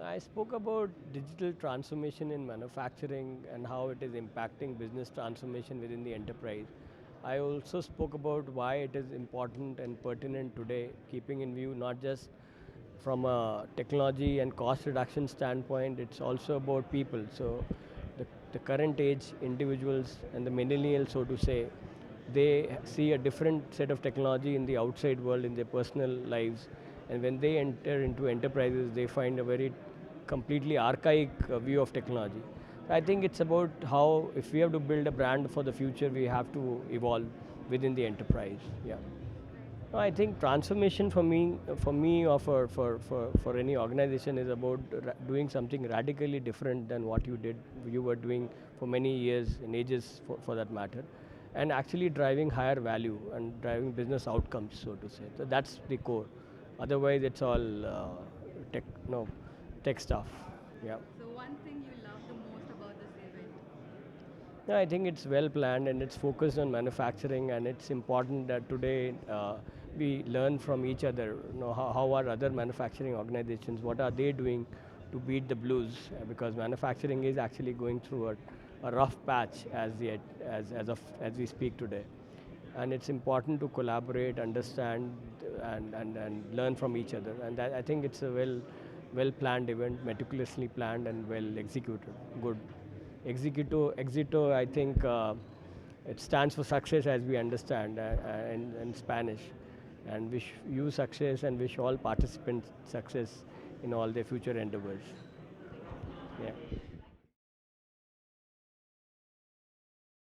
I spoke about digital transformation in manufacturing and how it is impacting business transformation within the enterprise. I also spoke about why it is important and pertinent today, keeping in view not just from a technology and cost reduction standpoint, it's also about people. So the current age individuals and the millennials, so to say, they see a different set of technology in the outside world, in their personal lives. And when they enter into enterprises, they find a very completely archaic view of technology. I think it's about how, if we have to build a brand for the future, we have to evolve within the enterprise. Yeah. No, I think transformation for me, or for any organization is about doing something radically different than what you were doing for many years, in ages for that matter, and actually driving higher value and driving business outcomes, so to say. So that's the core. Otherwise, it's all tech, no, tech stuff. Yeah. So, one thing you love the most about this event? Yeah, I think it's well planned and it's focused on manufacturing, and it's important that today we learn from each other. You know, how are other manufacturing organizations? What are they doing to beat the blues? Because manufacturing is actually going through a rough patch as we speak today, and it's important to collaborate, understand, and learn from each other. And that, I think it's a well planned event, meticulously planned and well executed. Good. Exito, I think it stands for success as we understand in Spanish. And wish you success and wish all participants success in all their future endeavors. Thank you. Yeah.